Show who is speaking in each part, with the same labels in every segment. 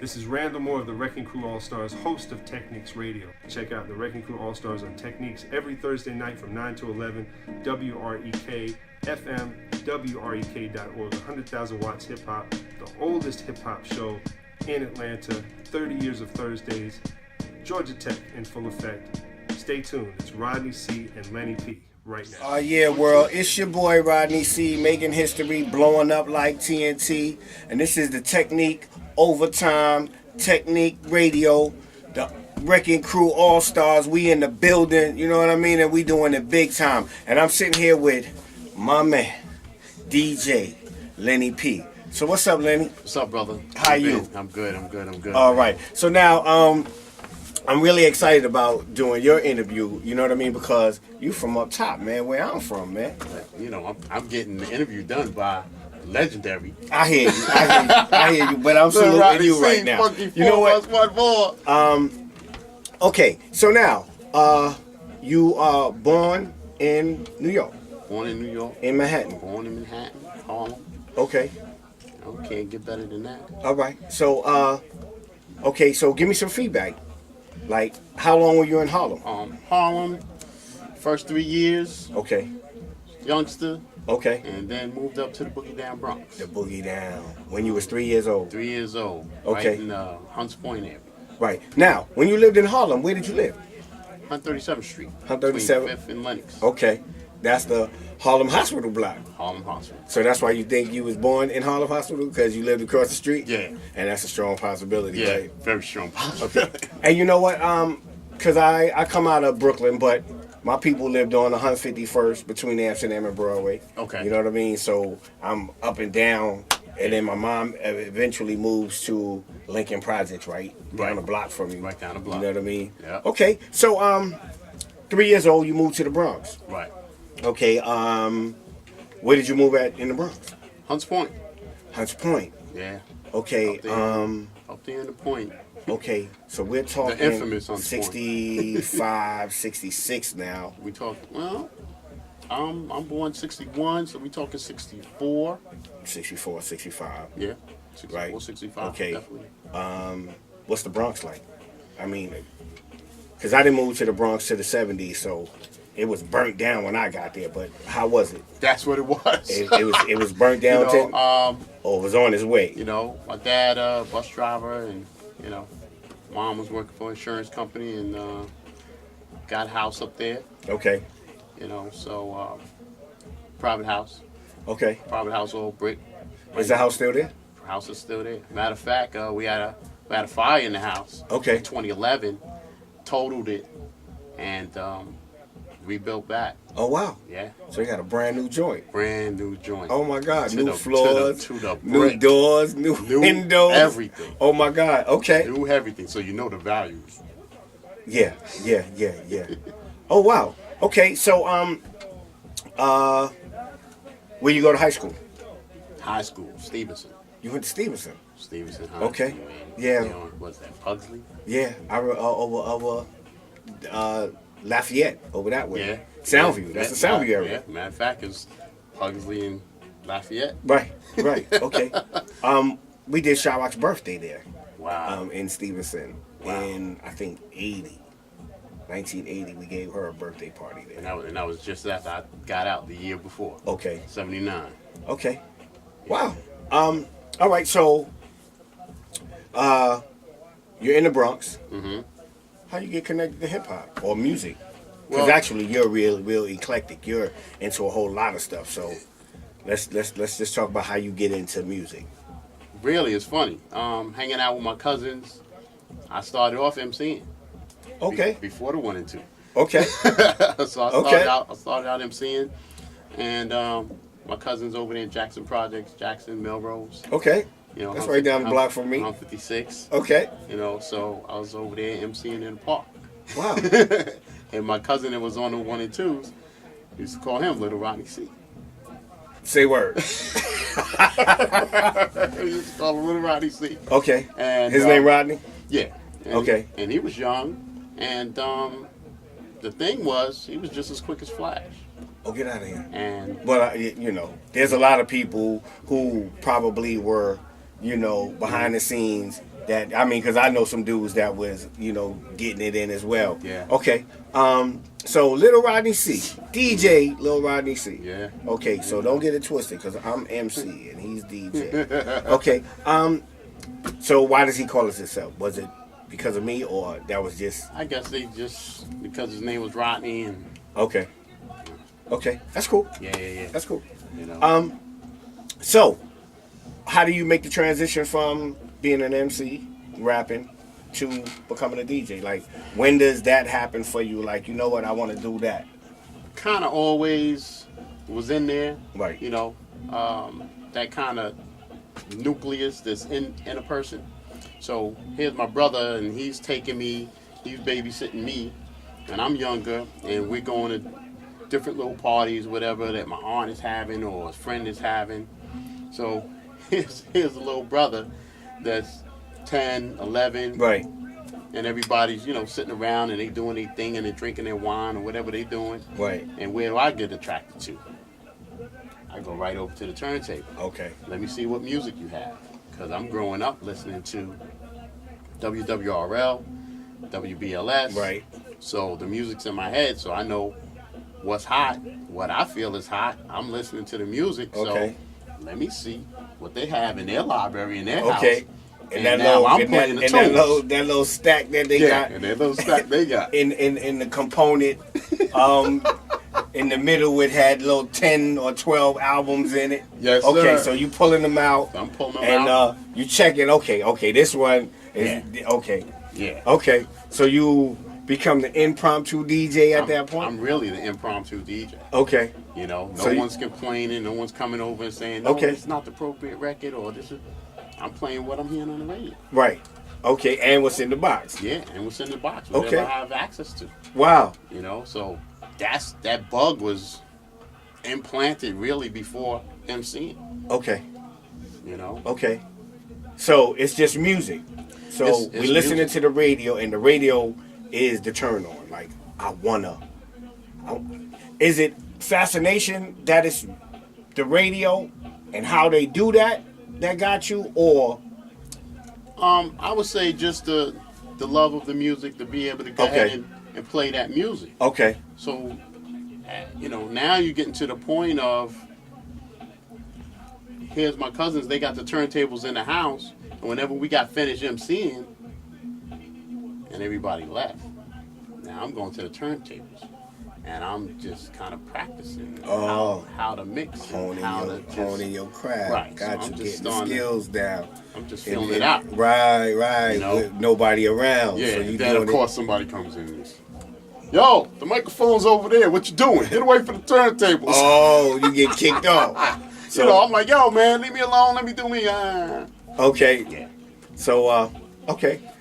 Speaker 1: This is Randall Moore of the WREK Crew All-Stars, host of Techniques Radio. Check out the WREK Crew All-Stars on Techniques every Thursday night from 9 to 11, WREK FM, WREK.org, 100,000 watts hip-hop, the oldest hip-hop show in Atlanta, 30 years of Thursdays, Georgia Tech in full effect. Stay tuned. It's Rodney C and Lenny P right now.
Speaker 2: Oh yeah, world. It's your boy Rodney C, making history, blowing up like TNT. And this is the Technique Overtime Technique Radio, the WREK Crew All-Stars. We in the building, you know what I mean? And we doing it big time. And I'm sitting here with my man, DJ Lenny P. So what's up, Lenny?
Speaker 3: What's up, brother?
Speaker 2: How you?
Speaker 3: I'm good.
Speaker 2: All right. So now, I'm really excited about doing your interview, you know what I mean? Because you from up top, man, where I'm from, man.
Speaker 3: You know, I'm getting the interview done by legendary.
Speaker 2: I hear you, but I'm saluting you right now. You know what? Okay, so now, you are born in New York.
Speaker 3: Born in New York.
Speaker 2: In Manhattan.
Speaker 3: Born in Manhattan, Harlem.
Speaker 2: Okay.
Speaker 3: Can't get better than that.
Speaker 2: All right. So, okay, so give me some feedback. Like, how long were you in Harlem?
Speaker 3: Harlem, first 3 years.
Speaker 2: Okay.
Speaker 3: Youngster.
Speaker 2: Okay.
Speaker 3: And then moved up to the Boogie Down Bronx.
Speaker 2: The Boogie Down. When you was 3 years old?
Speaker 3: 3 years old.
Speaker 2: Okay.
Speaker 3: Right in Hunts Point area.
Speaker 2: Right. Now, when you lived in Harlem, where did you live?
Speaker 3: 137th Street.
Speaker 2: 137th?
Speaker 3: 5th and Lenox.
Speaker 2: Okay. That's the Harlem Hospital block.
Speaker 3: Harlem Hospital.
Speaker 2: So that's why you think you was born in Harlem Hospital? Because you lived across the street?
Speaker 3: Yeah.
Speaker 2: And that's a strong possibility,
Speaker 3: Yeah,
Speaker 2: right?
Speaker 3: very strong possibility.
Speaker 2: Okay. And you know what? Because I come out of Brooklyn, but my people lived on 151st between Amsterdam and Broadway.
Speaker 3: Okay.
Speaker 2: You know what I mean? So I'm up and down. And then my mom eventually moves to Lincoln Projects, right? Down the block from you.
Speaker 3: Right down the block.
Speaker 2: You know what I mean?
Speaker 3: Yeah.
Speaker 2: Okay. So 3 years old, you moved to the Bronx.
Speaker 3: Right.
Speaker 2: Okay, where did you move at in the Bronx?
Speaker 3: Hunts Point.
Speaker 2: Hunts Point.
Speaker 3: Yeah.
Speaker 2: Okay,
Speaker 3: up there in the Point.
Speaker 2: Okay, so we're talking
Speaker 3: The infamous Hunts
Speaker 2: 65, 66 now.
Speaker 3: We talk, well, I'm born 61, so we talking 64.
Speaker 2: 64, 65.
Speaker 3: Yeah. 64,
Speaker 2: Right.
Speaker 3: 65.
Speaker 2: Okay.
Speaker 3: Definitely.
Speaker 2: What's the Bronx like? I mean, because I didn't move to the Bronx to the 70s, so it was burnt down when I got there, but how was it?
Speaker 3: That's what it was.
Speaker 2: It was burnt down,
Speaker 3: you know,
Speaker 2: or it was on its way?
Speaker 3: You know, my dad, bus driver, and, you know, mom was working for an insurance company and got a house up there.
Speaker 2: Okay.
Speaker 3: You know, so private house.
Speaker 2: Okay.
Speaker 3: Private house, all brick.
Speaker 2: Is the house still there?
Speaker 3: The house is still there. Matter of fact, we had a fire in the house.
Speaker 2: Okay.
Speaker 3: In 2011, totaled it, and rebuilt back.
Speaker 2: Oh wow.
Speaker 3: Yeah.
Speaker 2: So you got a brand new joint.
Speaker 3: Brand new joint.
Speaker 2: Oh my God.
Speaker 3: To
Speaker 2: New
Speaker 3: the,
Speaker 2: floors,
Speaker 3: to the
Speaker 2: new
Speaker 3: brick.
Speaker 2: doors, new windows.
Speaker 3: Everything.
Speaker 2: Oh my God. Okay.
Speaker 3: New everything. So you know the values.
Speaker 2: Yeah. Oh wow. Okay. So where you go to high school?
Speaker 3: High school, Stevenson.
Speaker 2: You went to Stevenson.
Speaker 3: Stevenson High
Speaker 2: Okay.
Speaker 3: School, man.
Speaker 2: Yeah.
Speaker 3: You know, what's that, Pugsley?
Speaker 2: Yeah. I over Lafayette over that way.
Speaker 3: Yeah.
Speaker 2: Soundview. That's the Soundview area.
Speaker 3: Yeah. Matter of fact, it's Pugsley and Lafayette.
Speaker 2: Right. Okay. We did Shylock's birthday there.
Speaker 3: Wow.
Speaker 2: In Stevenson.
Speaker 3: Wow.
Speaker 2: In I think 1980, we gave her a birthday party there.
Speaker 3: And that was just after I got out the year before.
Speaker 2: Okay.
Speaker 3: 79.
Speaker 2: Okay. Wow. All right. So, you're in the Bronx.
Speaker 3: Mm-hmm.
Speaker 2: How you get connected to hip hop or music? Because
Speaker 3: Well,
Speaker 2: actually, you're real eclectic. You're into a whole lot of stuff. So, let's just talk about how you get into music.
Speaker 3: really, it's funny. Hanging out with my cousins, I started off MCing.
Speaker 2: Okay.
Speaker 3: Before the 1 and 2.
Speaker 2: Okay.
Speaker 3: So I started out MCing, and my cousins over there in Jackson Projects, Jackson, Melrose.
Speaker 2: Okay.
Speaker 3: You know,
Speaker 2: that's right down the block from me.
Speaker 3: I'm 56.
Speaker 2: Okay.
Speaker 3: You know, so I was over there MCing in the park.
Speaker 2: Wow.
Speaker 3: And my cousin that was on the 1 and 2s, used to call him Little Rodney C.
Speaker 2: Say word.
Speaker 3: We used to call him Little Rodney C.
Speaker 2: Okay.
Speaker 3: And
Speaker 2: his name Rodney?
Speaker 3: Yeah. And,
Speaker 2: Okay.
Speaker 3: And he was young, and the thing was, he was just as quick as Flash.
Speaker 2: Oh, get out of here.
Speaker 3: And
Speaker 2: But, you know, there's a lot of people who probably were, you know, behind the scenes that, I mean, because I know some dudes that was, getting it in as well.
Speaker 3: Yeah.
Speaker 2: Okay. So Little Rodney C, DJ Little Rodney C.
Speaker 3: Yeah.
Speaker 2: Okay, so don't get it twisted, because I'm MC and he's DJ. Okay. So why does he call us himself? Was it because of me, or that was just?
Speaker 3: I guess they just, because his name was Rodney and.
Speaker 2: Okay. Okay, that's cool.
Speaker 3: Yeah.
Speaker 2: That's cool. So, how do you make the transition from being an MC, rapping, to becoming a DJ? Like, when does that happen for you? Like, you know what, I want to do that.
Speaker 3: Kind of always was in there.
Speaker 2: Right.
Speaker 3: That kind of nucleus that's in a person. So here's my brother, and he's taking me, he's babysitting me, and I'm younger, and we're going to different little parties, whatever, that my aunt is having or his friend is having. So here's a little brother that's 10, 11.
Speaker 2: Right.
Speaker 3: And everybody's, sitting around and they doing their thing and they're drinking their wine or whatever they doing.
Speaker 2: Right.
Speaker 3: And where do I get attracted to? I go right over to the turntable.
Speaker 2: Okay.
Speaker 3: Let me see what music you have. Because I'm growing up listening to WREL, WBLS.
Speaker 2: Right.
Speaker 3: So the music's in my head, so I know what's hot, what I feel is hot. I'm listening to the music,
Speaker 2: okay.
Speaker 3: So let me see what they have in their library, in their
Speaker 2: okay.
Speaker 3: house.
Speaker 2: And
Speaker 3: And
Speaker 2: that
Speaker 3: now
Speaker 2: little,
Speaker 3: I'm
Speaker 2: and
Speaker 3: playing
Speaker 2: that,
Speaker 3: the
Speaker 2: and
Speaker 3: tunes.
Speaker 2: that little stack that they got.
Speaker 3: And that little stack they got.
Speaker 2: In the component, in the middle, it had little 10 or 12 albums in it.
Speaker 3: Yes,
Speaker 2: okay,
Speaker 3: sir.
Speaker 2: so you pulling them out.
Speaker 3: I'm pulling them
Speaker 2: and,
Speaker 3: out.
Speaker 2: And you checking, okay, this one is, okay.
Speaker 3: Yeah.
Speaker 2: Okay, so you become the impromptu DJ at that point?
Speaker 3: I'm really the impromptu DJ.
Speaker 2: Okay.
Speaker 3: No
Speaker 2: So
Speaker 3: one's complaining, no one's coming over and saying, no,
Speaker 2: okay.
Speaker 3: it's not the appropriate record, or this is, I'm playing what I'm hearing on the radio.
Speaker 2: Right. Okay, and what's in the box?
Speaker 3: Yeah, and what's in the box, whatever I have access to.
Speaker 2: Wow.
Speaker 3: So that bug was implanted really before MCing.
Speaker 2: Okay.
Speaker 3: Okay.
Speaker 2: So it's just music. So
Speaker 3: It's
Speaker 2: we're listening
Speaker 3: music.
Speaker 2: to the radio, and the radio is the turn on. Like, is it fascination that is the radio and how they do that got you, or?
Speaker 3: I would say just the love of the music, to be able to go ahead and play that music.
Speaker 2: Okay.
Speaker 3: So, now you're getting to the point of, here's my cousins, they got the turntables in the house, and whenever we got finished MCing, and everybody left, now I'm going to the turntables, and I'm just kind of practicing how to mix,
Speaker 2: honing your craft.
Speaker 3: Right.
Speaker 2: Got
Speaker 3: So
Speaker 2: you
Speaker 3: I'm just
Speaker 2: getting the skills down.
Speaker 3: I'm just feeling it out.
Speaker 2: Right. With nobody around.
Speaker 3: Yeah,
Speaker 2: so
Speaker 3: and
Speaker 2: you
Speaker 3: then
Speaker 2: doing
Speaker 3: of course somebody comes in and says, yo, the microphone's over there. What you doing? Get away from the turntables.
Speaker 2: Oh, you get kicked off. So,
Speaker 3: I'm like, yo, man, leave me alone. Let me do me.
Speaker 2: Okay.
Speaker 3: Yeah.
Speaker 2: So,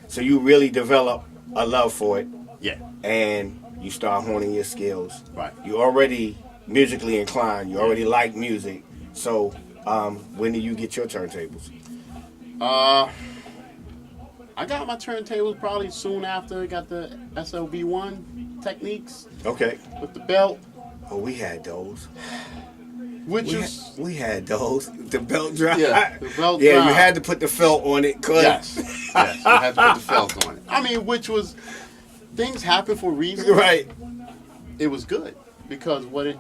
Speaker 2: So you really develop a love for it.
Speaker 3: Yeah.
Speaker 2: And you start honing your skills.
Speaker 3: Right.
Speaker 2: You already musically inclined. You already like music. So, when do you get your turntables?
Speaker 3: I got my turntables probably soon after I got the SLB1 Techniques.
Speaker 2: Okay.
Speaker 3: With the belt.
Speaker 2: Oh, we had those.
Speaker 3: We
Speaker 2: had those. The belt drive.
Speaker 3: Yeah, the belt
Speaker 2: yeah,
Speaker 3: drive.
Speaker 2: you had to put the felt on it.
Speaker 3: Yes, you had to put the felt on it. I mean, which was, things happen for reasons.
Speaker 2: Right.
Speaker 3: It was good, because what it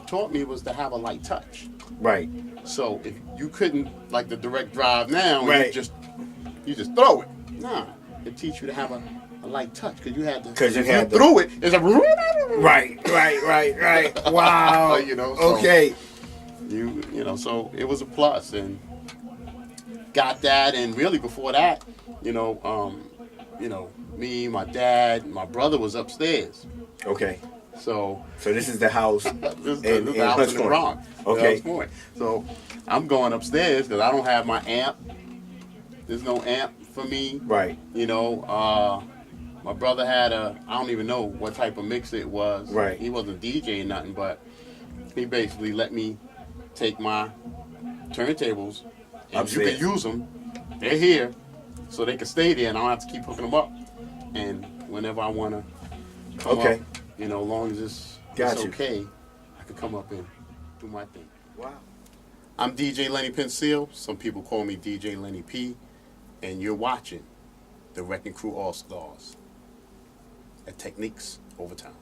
Speaker 3: taught me was to have a light touch.
Speaker 2: Right.
Speaker 3: So if you couldn't, like the direct drive now,
Speaker 2: right.
Speaker 3: you just throw it. Nah, it teach you to have a light touch, because you had to.
Speaker 2: Because you
Speaker 3: had threw it. It's a.
Speaker 2: Right. Wow.
Speaker 3: So
Speaker 2: okay.
Speaker 3: So it was a plus, and got that, and really before that, me, my dad, my brother was upstairs.
Speaker 2: Okay.
Speaker 3: So
Speaker 2: this is the house.
Speaker 3: this is the house in the Bronx.
Speaker 2: Okay.
Speaker 3: So I'm going upstairs because I don't have my amp. There's no amp for me.
Speaker 2: Right.
Speaker 3: My brother had I don't even know what type of mix it was.
Speaker 2: Right.
Speaker 3: He wasn't DJing nothing, but he basically let me take my turntables, and
Speaker 2: upstairs.
Speaker 3: you can use them. They're here, so they can stay there, and I don't have to keep hooking them up. And whenever I want to come up, as long as it's okay, I can come up and do my thing.
Speaker 2: Wow.
Speaker 3: I'm DJ Lenny Penceal. Some people call me DJ Lenny P. and you're watching the WREK Crew All Stars at Techniques Overtime.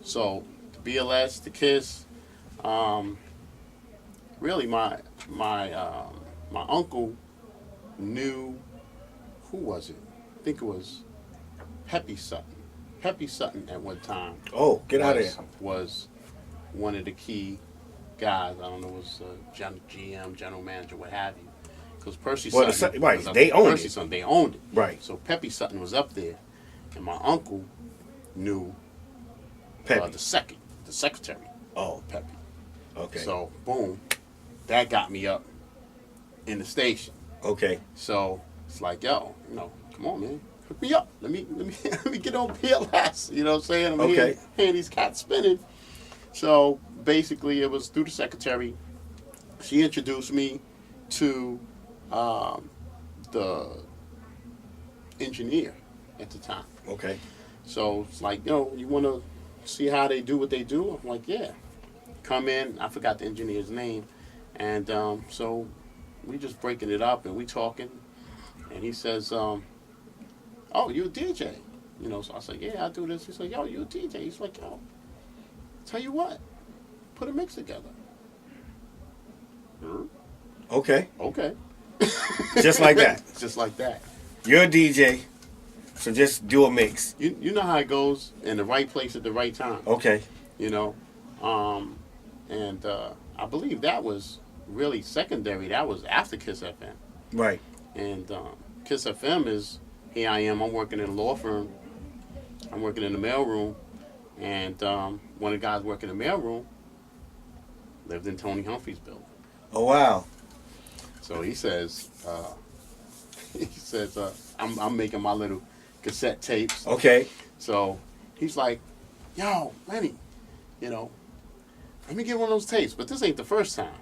Speaker 3: So the BLS, the KISS, really my uncle knew, who was it? I think it was Peppy Sutton. Peppy Sutton at one time.
Speaker 2: Oh, get out of here.
Speaker 3: Was one of the key guys. I don't know, was GM, general manager, what have you. Because Percy Sutton,
Speaker 2: right? They owned
Speaker 3: Percy
Speaker 2: it.
Speaker 3: Sutton, they owned it.
Speaker 2: Right.
Speaker 3: So Peppy Sutton was up there, and my uncle knew
Speaker 2: Peppy.
Speaker 3: the secretary.
Speaker 2: Oh,
Speaker 3: Peppy.
Speaker 2: okay.
Speaker 3: So boom, that got me up in the station.
Speaker 2: Okay.
Speaker 3: So it's like, yo, come on, man, hook me up. Let me let me get on PLS. You know what I'm saying? I'm
Speaker 2: Okay.
Speaker 3: hearing these cats spinning. So basically, it was through the secretary. She introduced me to the engineer at the time.
Speaker 2: Okay.
Speaker 3: So it's like, you want to see how they do what they do? I'm like, yeah. Come in. I forgot the engineer's name. And so we just breaking it up and we talking. And he says, oh, you a DJ? So I said, yeah, I do this. He's like, yo, you a DJ? He's like, yo, tell you what, put a mix together.
Speaker 2: Okay.
Speaker 3: Okay.
Speaker 2: Just like that.
Speaker 3: Just like that.
Speaker 2: You're a DJ, so just do a mix.
Speaker 3: You know how it goes, in the right place at the right time.
Speaker 2: Okay.
Speaker 3: And I believe that was really secondary. That was after KISS FM.
Speaker 2: Right.
Speaker 3: And KISS FM is, here I am, I'm working in a law firm. I'm working in the mailroom. And one of the guys working in the mailroom lived in Tony Humphrey's building.
Speaker 2: Oh, wow.
Speaker 3: So he says, I'm making my little cassette tapes.
Speaker 2: Okay.
Speaker 3: So he's like, yo, Lenny, let me get one of those tapes. But this ain't the first time.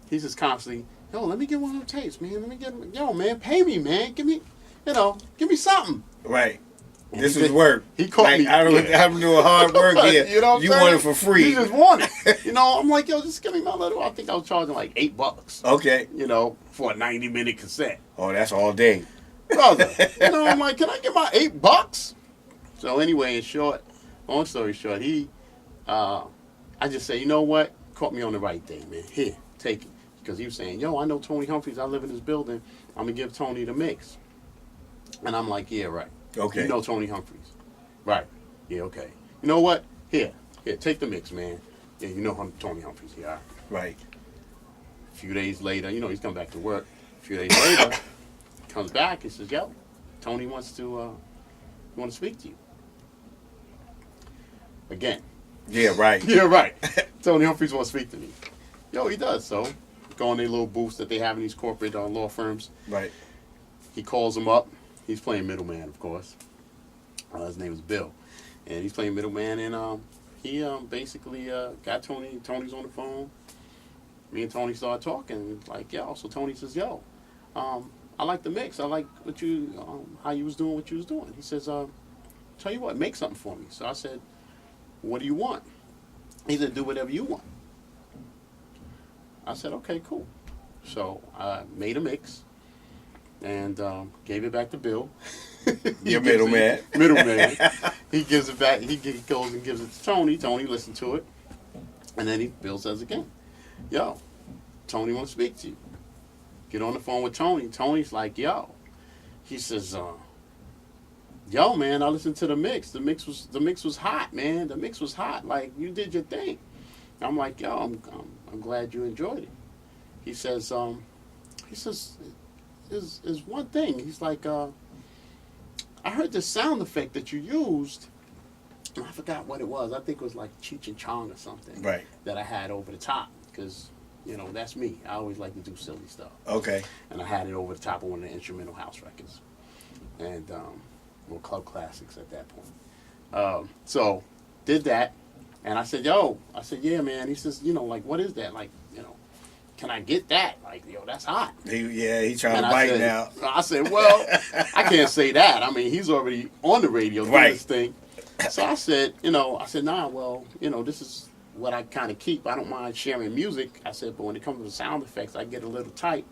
Speaker 3: He's just constantly, yo, let me get one of those tapes, man. Let me get, yo, man, pay me, man. Give me something.
Speaker 2: Right.
Speaker 3: And
Speaker 2: this was work.
Speaker 3: He caught me.
Speaker 2: I'm doing hard work here.
Speaker 3: You know what I'm saying?
Speaker 2: Want it for free.
Speaker 3: You just want it. I'm like, yo, just give me my little, I think I was charging like $8.
Speaker 2: Okay.
Speaker 3: For a 90-minute cassette.
Speaker 2: Oh, that's all day.
Speaker 3: Brother. I'm like, can I get my $8? So anyway, long story short, I just say, you know what? Caught me on the right day, man. Here, take it. Because he was saying, yo, I know Tony Humphreys. I live in this building. I'm going to give Tony the mix. And I'm like, yeah, right.
Speaker 2: Okay.
Speaker 3: You know Tony Humphreys. Right. Yeah, okay. You know what? Here, take the mix, man. Yeah, you know Tony Humphreys. Yeah.
Speaker 2: Right.
Speaker 3: A few days later, he's come back to work. A few days later, he comes back and says, yo, Tony wants to speak to you. Again.
Speaker 2: Yeah, right.
Speaker 3: Yeah, right. Tony Humphreys wants to speak to me. Yo, he does. So, go on their little booths that they have in these corporate law firms.
Speaker 2: Right.
Speaker 3: He calls him up. He's playing middleman, of course. His name is Bill. And he's playing middleman, and he basically got Tony. Tony's on the phone. Me and Tony started talking. Like, yo. So Tony says, yo, I like the mix. I like what how you was doing what you was doing. He says, tell you what, make something for me. So I said, what do you want? He said, do whatever you want. I said, okay, cool. So I made a mix and gave it back to Bill.
Speaker 2: Your middleman.
Speaker 3: Middleman. He gives it back. He goes and gives it to Tony. Tony listened to it. And then Bill says again, yo, Tony wants to speak to you. Get on the phone with Tony. Tony's like, yo. He says, yo, man, I listened to the mix. The mix was hot, man. The mix was hot. Like, you did your thing. I'm like, yo, I'm glad you enjoyed it. He says, is one thing. He's like, I heard the sound effect that you used. I forgot what it was. I think it was like Cheech and Chong or something.
Speaker 2: Right. That
Speaker 3: I had over the top because, that's me. I always like to do silly stuff.
Speaker 2: Okay.
Speaker 3: And I had it over the top of one of the instrumental house records. And, club classics at that point. So, did that. And I said, yeah, man. He says, like, what is that? Like, can I get that? Like, that's hot.
Speaker 2: He trying to bite now.
Speaker 3: I said, well, I can't say that. I mean, he's already on the radio doing this thing. So I said, nah, well, this is what I kind of keep. I don't mind sharing music. I said, but when it comes to sound effects, I get a little tight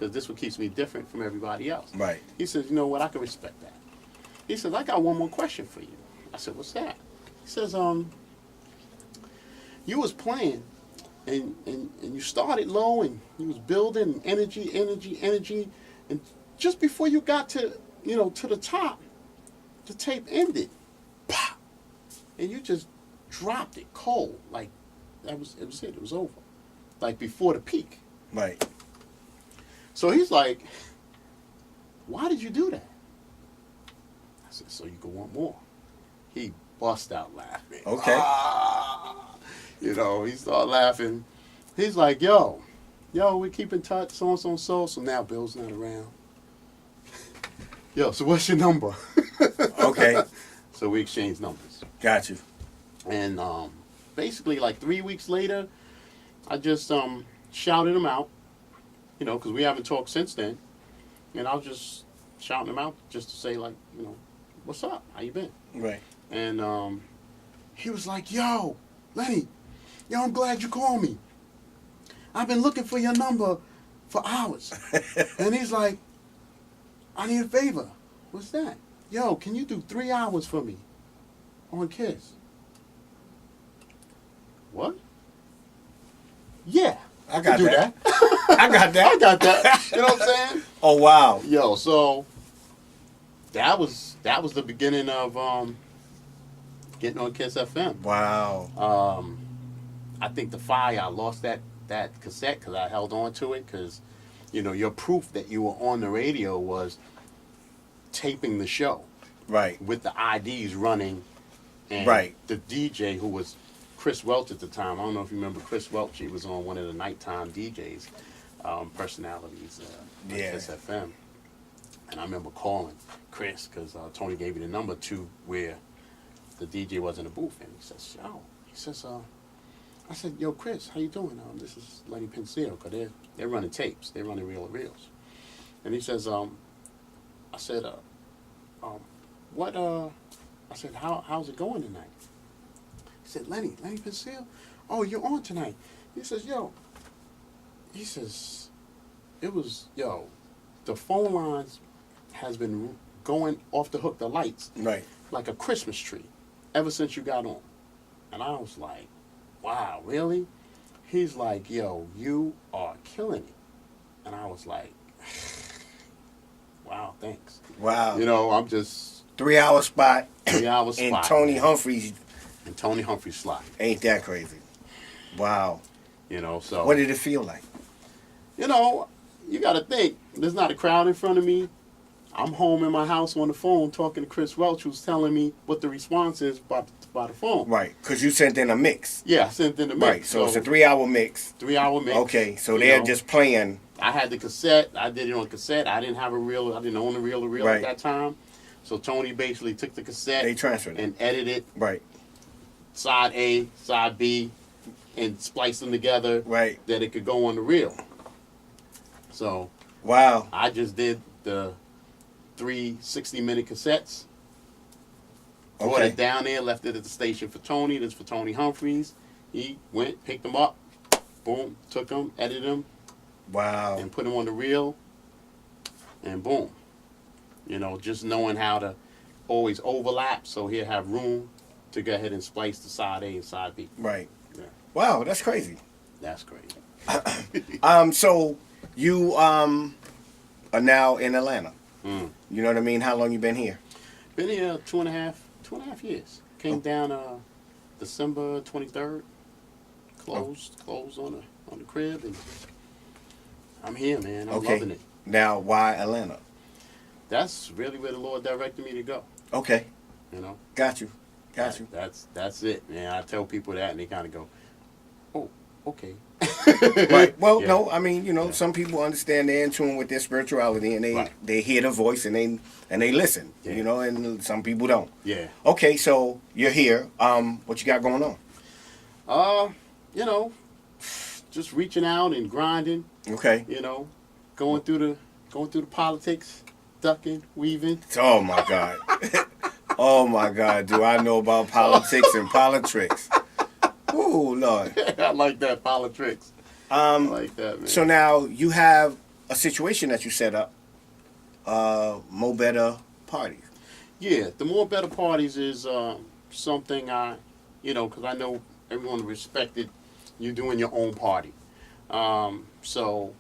Speaker 3: because this what keeps me different from everybody else.
Speaker 2: Right.
Speaker 3: He says, you know what, I can respect that. He says, I got one more question for you. I said, what's that? He says, you was playing, and you started low, and you was building energy, and just before you got to, to the top, the tape ended. Pop! And you just dropped it cold. Like, it was it. It was over. Like, before the peak.
Speaker 2: Right.
Speaker 3: So he's like, why did you do that? I said, so you could want more. He bust out laughing.
Speaker 2: Okay.
Speaker 3: He started laughing. He's like, yo, we keep in touch, so. So now Bill's not around. Yo, so what's your number?
Speaker 2: Okay.
Speaker 3: So we exchanged numbers.
Speaker 2: Got you.
Speaker 3: And basically, like 3 weeks later, I just shouted him out, because we haven't talked since then. And I was just shouting him out just to say, like, what's up? How you been?
Speaker 2: Right.
Speaker 3: And he was like, yo, Lenny, I'm glad you called me. I've been looking for your number for hours. And he's like, I need a favor. What's that? Yo, can you do 3 hours for me on Kiss? What? Yeah,
Speaker 2: I got
Speaker 3: do
Speaker 2: that. I got that.
Speaker 3: I got that. You know what I'm saying?
Speaker 2: Oh, wow.
Speaker 3: Yo, so that was the beginning of getting on Kiss FM.
Speaker 2: Wow.
Speaker 3: I think I lost that cassette because I held on to it because, your proof that you were on the radio was taping the show.
Speaker 2: Right.
Speaker 3: With the IDs running. And
Speaker 2: right.
Speaker 3: The DJ, who was Chris Welch at the time, I don't know if you remember Chris Welch, he was on one of the nighttime DJs, personalities at Kiss FM. And I remember calling Chris because Tony gave me the number to where the DJ was in the booth. And he says, I said, yo, Chris, how you doing? This is Lenny Penceal, because they're running tapes. They're running reel of reels. And he says, I said, I said, how's it going tonight? He said, Lenny Penceal? Oh, you're on tonight. He says, the phone lines has been going off the hook, the lights,
Speaker 2: right,
Speaker 3: like a Christmas tree, ever since you got on. And I was like, wow, really? He's like, yo, you are killing it. And I was like, wow, thanks.
Speaker 2: Wow.
Speaker 3: I'm just
Speaker 2: 3 hour spot.
Speaker 3: 3 hour
Speaker 2: and
Speaker 3: spot.
Speaker 2: Tony Humphries.
Speaker 3: And Tony Humphries slot.
Speaker 2: Ain't that crazy? Wow.
Speaker 3: So.
Speaker 2: What did it feel like?
Speaker 3: You got to think. There's not a crowd in front of me. I'm home in my house on the phone talking to Chris Welch, who's telling me what the response is by the phone.
Speaker 2: Right, because you sent in a mix.
Speaker 3: Yeah, I sent in a mix.
Speaker 2: Right, so it's a 3 hour mix.
Speaker 3: 3 hour mix.
Speaker 2: Okay, so they're just playing.
Speaker 3: I had the cassette. I did it on cassette. I didn't own a reel
Speaker 2: right.
Speaker 3: at that time. So Tony basically took the cassette.
Speaker 2: They transferred it.
Speaker 3: And edited it.
Speaker 2: Right.
Speaker 3: Side A, side B, and spliced them together.
Speaker 2: Right.
Speaker 3: That it could go on the reel. So.
Speaker 2: Wow.
Speaker 3: I just did the 3 60-minute cassettes. Brought it down there, left it at the station for Tony. This for Tony Humphries. He went, picked them up, boom, took them, edited them.
Speaker 2: Wow.
Speaker 3: And put them on the reel, and boom. Just knowing how to always overlap, so he'll have room to go ahead and splice the side A and side B.
Speaker 2: Right.
Speaker 3: Yeah.
Speaker 2: Wow, that's crazy.
Speaker 3: That's crazy.
Speaker 2: So you are now in Atlanta.
Speaker 3: Mm.
Speaker 2: You know what I mean? How long you been here?
Speaker 3: Been here 2.5 years. Came down December 23rd. Closed on the crib, and I'm here, man. I'm loving it.
Speaker 2: Now, why Atlanta?
Speaker 3: That's really where the Lord directed me to go.
Speaker 2: Okay. Got you.
Speaker 3: That's it, man. I tell people that, and they kind of go, "Oh, okay."
Speaker 2: Right. Well, no. I mean, some people understand they're in tune with their spirituality, and they hear the voice and they listen.
Speaker 3: Yeah.
Speaker 2: And some people don't.
Speaker 3: Yeah.
Speaker 2: Okay, so you're here. What you got going on?
Speaker 3: Just reaching out and grinding.
Speaker 2: Okay.
Speaker 3: Going through the politics, ducking, weaving.
Speaker 2: Oh my God. Oh my God. Do I know about politics and politricks? Oh Lord.
Speaker 3: I like that politics. I like that, man.
Speaker 2: So now you have a situation that you set up, Mo Better Parties.
Speaker 3: Yeah, the more better parties is something because I know everyone respected you doing your own party. So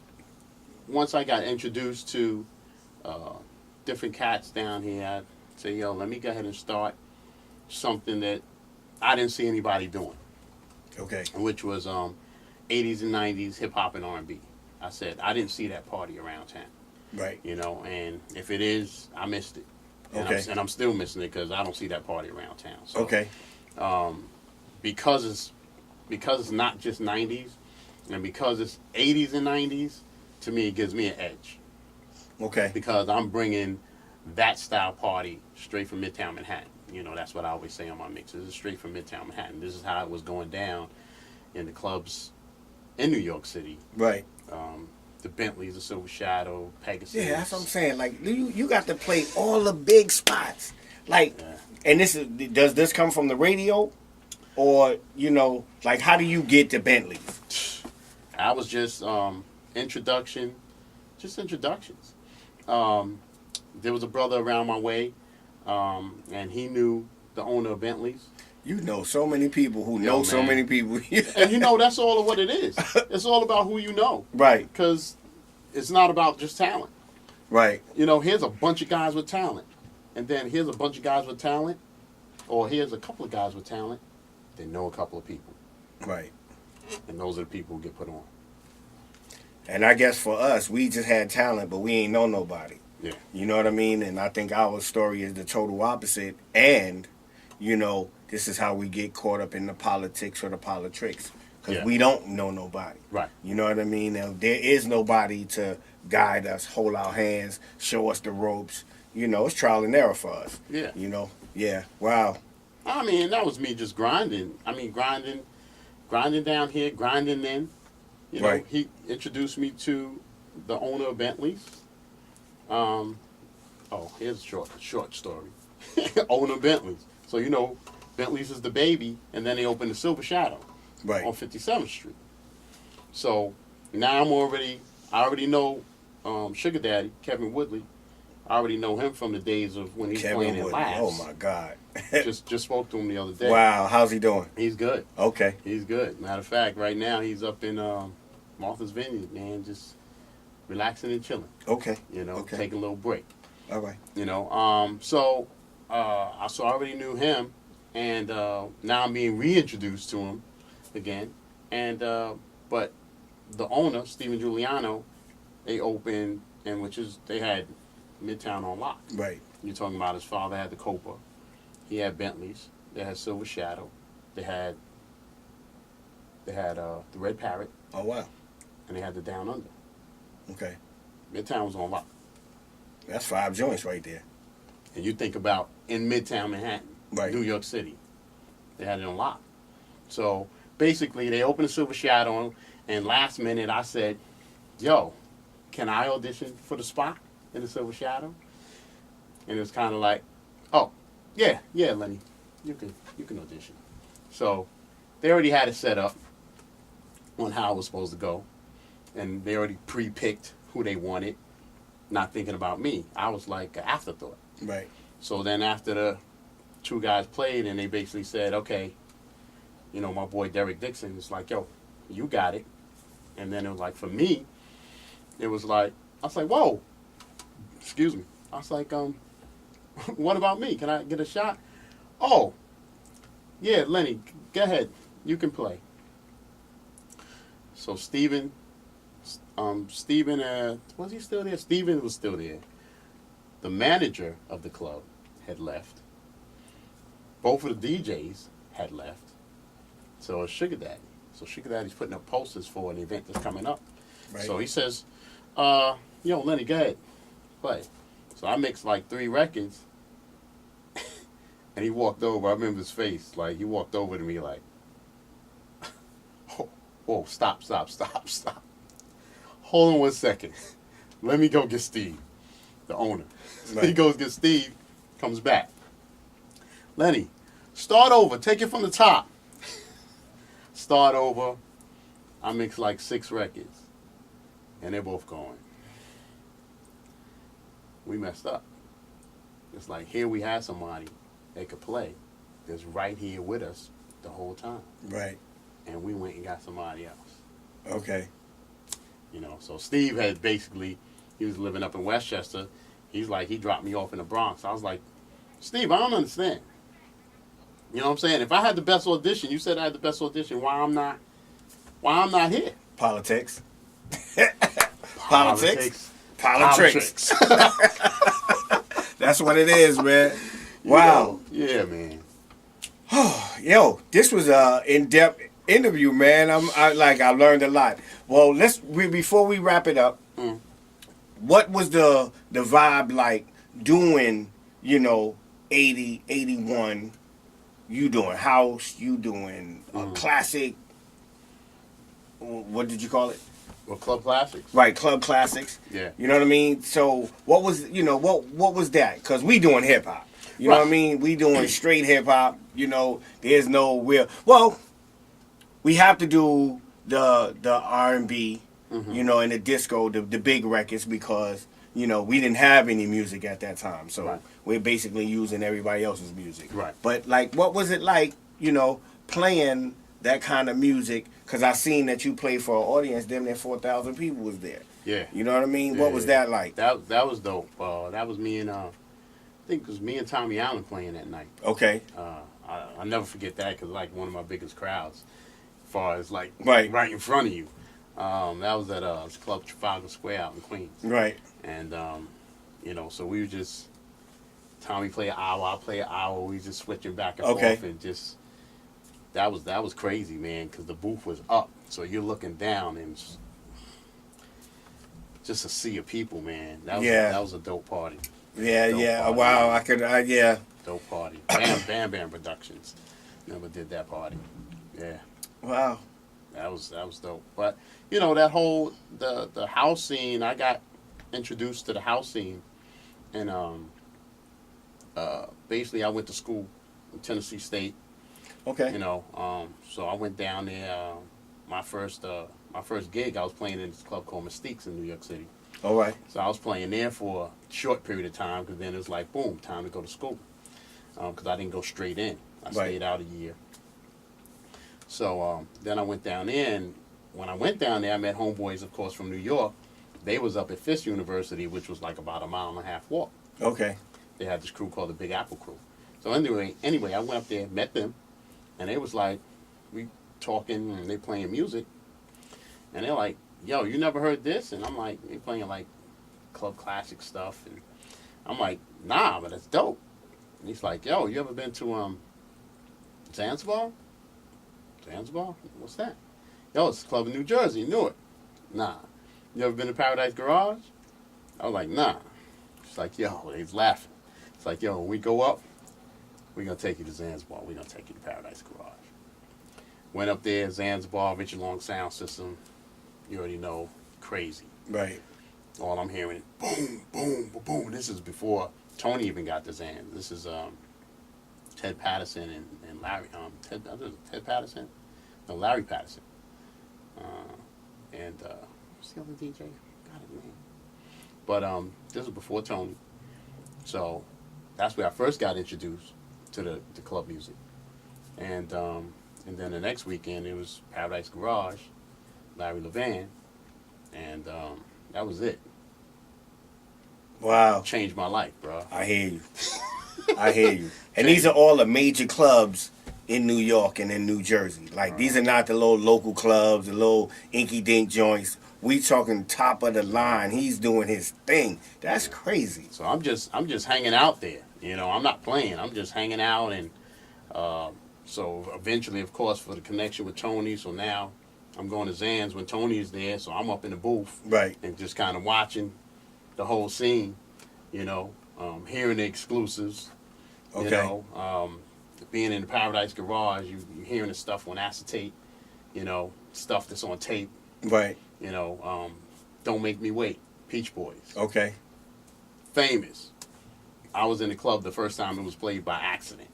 Speaker 3: once I got introduced to different cats down here, I'd say, yo, let me go ahead and start something that I didn't see anybody doing.
Speaker 2: Okay.
Speaker 3: Which was 80s and 90s hip hop and R&B. I said, I didn't see that party around town.
Speaker 2: Right.
Speaker 3: And if it is, I missed it. And
Speaker 2: Okay.
Speaker 3: I'm still missing it because I don't see that party around town. So,
Speaker 2: Okay.
Speaker 3: Because it's not just 90s, and because it's 80s and 90s, to me it gives me an edge.
Speaker 2: Okay.
Speaker 3: Because I'm bringing that style party straight from Midtown Manhattan. That's what I always say on my mixes. This is straight from Midtown Manhattan. This is how it was going down in the clubs in New York City.
Speaker 2: Right.
Speaker 3: The Bentleys, the Silver Shadow, Pegasus.
Speaker 2: Yeah, that's what I'm saying. Like, you got to play all the big spots. Like, and does this come from the radio? Or, like, how do you get to Bentleys?
Speaker 3: I was just introductions. There was a brother around my way, and he knew the owner of Bentleys.
Speaker 2: You know so many people who know so many people.
Speaker 3: And that's all of what it is. It's all about who you know.
Speaker 2: Right.
Speaker 3: Because it's not about just talent.
Speaker 2: Right.
Speaker 3: Here's a bunch of guys with talent. And then here's a bunch of guys with talent. Or here's a couple of guys with talent. They know a couple of people.
Speaker 2: Right.
Speaker 3: And those are the people who get put on.
Speaker 2: And I guess for us, we just had talent, but we ain't know nobody.
Speaker 3: Yeah.
Speaker 2: You know what I mean? And I think our story is the total opposite. And, this is how we get caught up in the politics or the politricks. Because we don't know nobody.
Speaker 3: Right.
Speaker 2: You know what I mean? Now, there is nobody to guide us, hold our hands, show us the ropes. It's trial and error for us.
Speaker 3: Yeah.
Speaker 2: Yeah. Wow.
Speaker 3: I mean, that was me just grinding. Grinding down here, grinding then.
Speaker 2: Right.
Speaker 3: He introduced me to the owner of Bentleys. Here's a short story. Owner of Bentleys. So, Bentleys is the baby, and then they opened the Silver Shadow on 57th Street. So now I already know Sugar Daddy, Kevin Woodley. I already know him from the days of when he's playing in Labs.
Speaker 2: Oh, my God.
Speaker 3: just spoke to him the other day.
Speaker 2: Wow. How's he doing?
Speaker 3: He's good.
Speaker 2: Okay.
Speaker 3: He's good. Matter of fact, right now he's up in Martha's Vineyard, man, just relaxing and chilling.
Speaker 2: Okay.
Speaker 3: Taking a little break.
Speaker 2: All right.
Speaker 3: So I already knew him, and now I'm being reintroduced to him again. And but the owner, Steven Giuliano, they opened, they had Midtown on lock.
Speaker 2: Right.
Speaker 3: You're talking about his father had the Copa, he had Bentleys, they had Silver Shadow, they had the Red Parrot.
Speaker 2: Oh, wow.
Speaker 3: And they had the Down Under.
Speaker 2: Okay.
Speaker 3: Midtown was on lock.
Speaker 2: That's 5 joints right there.
Speaker 3: And you think about in Midtown Manhattan,
Speaker 2: right.
Speaker 3: New York City, they had it on lock. So basically, they opened the Silver Shadow, and last minute I said, yo, can I audition for the spot in the Silver Shadow? And it was kind of like, oh, yeah, Lenny, you can audition. So they already had it set up on how it was supposed to go, and they already pre-picked who they wanted, not thinking about me. I was like an afterthought.
Speaker 2: Right.
Speaker 3: So then after the 2 guys played, and they basically said, okay, my boy Derek Dixon was like, yo, you got it. And then it was like, for me, it was like, I was like, whoa, excuse me. I was like, what about me? Can I get a shot? Oh, yeah, Lenny, go ahead. You can play. So Steven, was he still there? Steven was still there. The manager of the club had left. Both of the DJs had left. So it's Sugar Daddy. So Sugar Daddy's putting up posters for an event that's coming up. Right. So he says, yo, Lenny, go ahead, play. So I mixed like 3 records. And he walked over. I remember his face. Like, he walked over to me like, whoa, stop. Hold on 1 second. Let me go get Steve, the owner. Right. He goes get Steve, comes back. Lenny, start over. Take it from the top. Start over. I mixed like 6 records. And they're both going. we messed up. It's like here we had somebody that could play that's right here with us the whole time.
Speaker 2: Right.
Speaker 3: And we went and got somebody else.
Speaker 2: Okay.
Speaker 3: You know, so Steve had basically, he was living up in Westchester. He's like, he dropped me off in the Bronx. I was like, Steve, I don't understand. You know what I'm saying? If I had the best audition, you said I had the best audition, why I'm not here?
Speaker 2: Politics.
Speaker 3: Politics.
Speaker 2: Politics. That's what it is, man. Wow.
Speaker 3: You know? Yeah, man.
Speaker 2: Yo, this was a in-depth interview, man. I learned a lot. Well, before we wrap it up, what was the vibe like doing, 80, 81, you doing house, you doing classic, what did you call it?
Speaker 3: Well, Club Classics.
Speaker 2: Right, Club Classics.
Speaker 3: Yeah.
Speaker 2: You know what I mean? So what was, what was that? Because we doing hip-hop. You know what I mean? We doing straight hip-hop. There's no real... Well, we have to do the R&B, and the disco, the big records, because, we didn't have any music at that time. So we're basically using everybody else's music.
Speaker 3: Right.
Speaker 2: But, what was it like, playing that kind of music? Because I seen that you played for an audience, damn near 4,000 people was there.
Speaker 3: Yeah.
Speaker 2: You know what I mean?
Speaker 3: Yeah,
Speaker 2: what was that like?
Speaker 3: That was dope. That was me and, I think it was me and Tommy Allen playing that night.
Speaker 2: Okay.
Speaker 3: I'll never forget that because one of my biggest crowds, as far as right in front of you. That was at Club Trafalgar Square out in Queens.
Speaker 2: Right.
Speaker 3: And so we were just Tommy play an hour, I play an hour. We just switching back and forth, and just that was crazy, man. Because the booth was up, so you're looking down and just a sea of people, man. That was a dope party.
Speaker 2: Yeah,
Speaker 3: dope
Speaker 2: yeah.
Speaker 3: Party,
Speaker 2: Wow,
Speaker 3: man.
Speaker 2: I could. Yeah.
Speaker 3: Dope party. Bam Productions never did that party. Yeah.
Speaker 2: Wow.
Speaker 3: That was dope. But that whole the house scene, I got introduced to the house scene, and basically I went to school in Tennessee State.
Speaker 2: Okay.
Speaker 3: So I went down there. My first gig, I was playing in this club called Mystiques in New York City.
Speaker 2: All right.
Speaker 3: So I was playing there for a short period of time, because then it was like, boom, time to go to school. Because I didn't go straight in. I stayed out a year. So then I went down there, and when I went down there, I met homeboys, of course, from New York. They was up at Fisk University, which was like about a 1.5 mile walk.
Speaker 2: Okay.
Speaker 3: They had this crew called the Big Apple Crew. So anyway, I went up there, met them, and they was like, we talking, and they playing music. And they're like, yo, you never heard this? And I'm like, they playing like club classic stuff. And I'm like, nah, but it's dope. And he's like, yo, you ever been to Zanzibar? Zanzibar? What's that? Yo, it's a club in New Jersey, Newark. Nah. You ever been to Paradise Garage? I was like, nah. She's like, yo, he's laughing. It's like, yo, when we go up, we're going to take you to Zanzibar. We're going to take you to Paradise Garage. Went up there, Zanzibar, Richard Long sound system. You already know, crazy.
Speaker 2: Right.
Speaker 3: All I'm hearing is boom, boom, boom, boom. This is before Tony even got the Zan. This is Ted Patterson and Larry. Ted Patterson? No, Larry Patterson. And what's the other DJ? Got his name. But this was before Tony. So that's where I first got introduced to the club music. And then the next weekend it was Paradise Garage, Larry Levan, and that was it.
Speaker 2: Wow.
Speaker 3: Changed my life, bro.
Speaker 2: I hear you. I hear you. And these are all the major clubs in New York and in New Jersey. Like, these are not the little local clubs, the little inky-dink joints. We talking top of the line. He's doing his thing. That's crazy.
Speaker 3: So I'm just hanging out there. I'm not playing. I'm just hanging out, and so eventually, of course, for the connection with Tony. So now I'm going to Zan's when Tony is there. So I'm up in the booth,
Speaker 2: right,
Speaker 3: and just kind of watching the whole scene. Hearing the exclusives.
Speaker 2: Okay.
Speaker 3: Being in the Paradise Garage, you're hearing the stuff on acetate. Stuff that's on tape.
Speaker 2: Right.
Speaker 3: Don't Make Me Wait, Peach Boys.
Speaker 2: Okay.
Speaker 3: Famous. I was in the club the first time it was played by accident.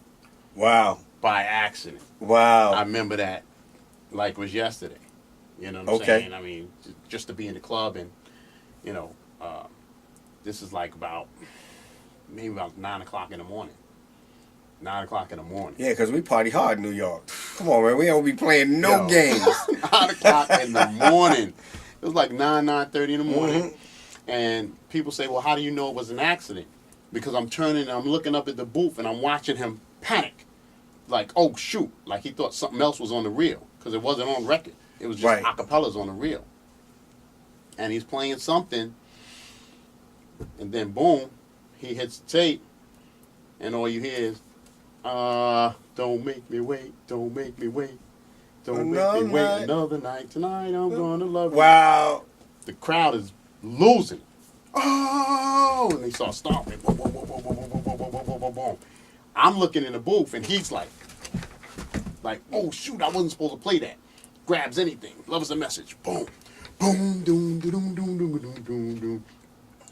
Speaker 2: Wow.
Speaker 3: By accident.
Speaker 2: Wow.
Speaker 3: I remember that like it was yesterday. You know what I'm saying? I mean, just to be in the club and, This is like maybe about 9 o'clock in the morning. 9 o'clock in the morning.
Speaker 2: Yeah, because we party hard in New York. Come on, man. We don't be playing no games.
Speaker 3: 9 o'clock in the morning. It was like 9:30 in the morning. Mm-hmm. And people say, well, how do you know it was an accident? Because I'm turning and I'm looking up at the booth and I'm watching him panic. Like, oh, shoot. Like he thought something else was on the reel. Because it wasn't on record. It was just acapellas on the reel. And he's playing something. And then, boom, he hits the tape. And all you hear is, don't make me wait, don't make me wait. Don't make me wait another night. Tonight I'm gonna love you.
Speaker 2: Wow.
Speaker 3: The crowd is losing. Oh! And they start stomping. Boom, boom, boom, boom, boom, boom, boom, boom, boom, boom, boom. I'm looking in the booth, and he's like, oh, shoot, I wasn't supposed to play that. Grabs anything. Love is a message. Boom. Boom, doom, doom, doom, doom, doom, doom, doom.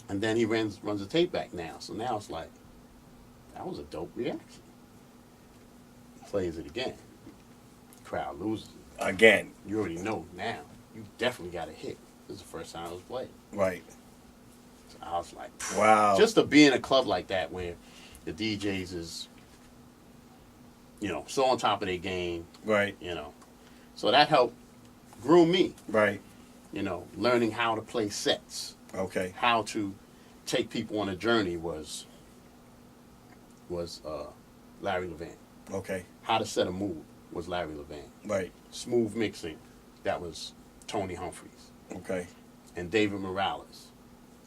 Speaker 3: And then he runs the tape back now. So now it's like, that was a dope reaction. Plays it again. Crowd loses it.
Speaker 2: Again.
Speaker 3: You already know now. You definitely got a hit. This is the first time it was played.
Speaker 2: Right.
Speaker 3: So I was like,
Speaker 2: wow.
Speaker 3: Just to be in a club like that where the DJs is, so on top of their game.
Speaker 2: Right.
Speaker 3: So that helped groom me.
Speaker 2: Right.
Speaker 3: Learning how to play sets.
Speaker 2: Okay.
Speaker 3: How to take people on a journey was Larry Levan.
Speaker 2: Okay.
Speaker 3: How to set a mood was Larry Levan.
Speaker 2: Right.
Speaker 3: Smooth mixing, that was Tony Humphries.
Speaker 2: Okay.
Speaker 3: And David Morales,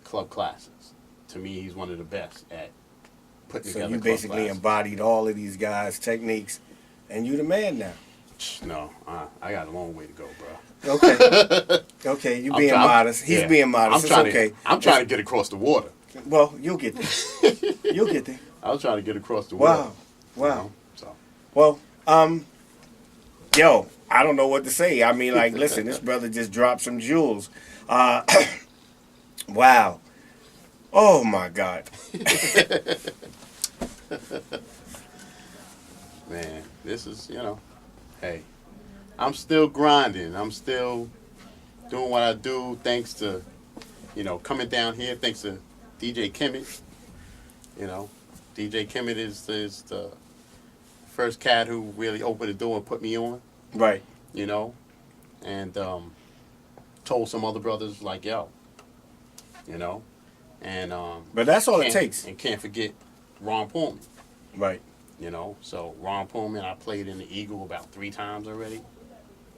Speaker 3: club classics. To me, he's one of the best at putting together.
Speaker 2: So you basically embodied all of these guys' techniques, and you the man now.
Speaker 3: No, I got a long way to go, bro.
Speaker 2: Okay. Okay, you being modest. He's being modest. It's okay.
Speaker 3: I'm trying to get across the water.
Speaker 2: Well, you'll get there. You'll get there.
Speaker 3: I was trying to get across the water.
Speaker 2: Wow. Well, yo, I don't know what to say. I mean, like, listen, this brother just dropped some jewels. Wow. Oh, my God.
Speaker 3: Man, this is, hey, I'm still grinding. I'm still doing what I do thanks to, coming down here, thanks to DJ Kemet. DJ Kemet is the first cat who really opened the door and put me on.
Speaker 2: Right.
Speaker 3: And told some other brothers like, yo, and
Speaker 2: but that's all it takes.
Speaker 3: And can't forget Ron Pullman.
Speaker 2: Right.
Speaker 3: So Ron Pullman, I played in the Eagle about 3 times already.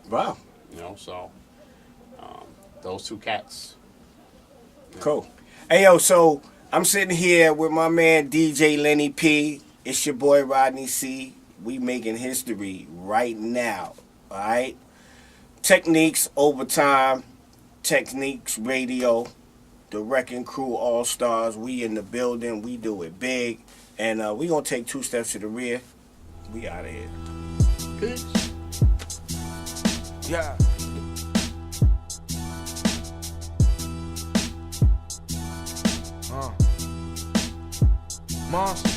Speaker 2: Wow.
Speaker 3: So those two cats.
Speaker 2: Cool. Hey, yo, so I'm sitting here with my man DJ Lenny P. It's your boy Rodney C. We making history right now. All right? Techniques Overtime, Techniques Radio, the Wrecking Crew All-Stars. We in the building. We do it big. And we going to take 2 steps to the rear. We out of here.
Speaker 3: Peace.
Speaker 4: Yeah. Monster.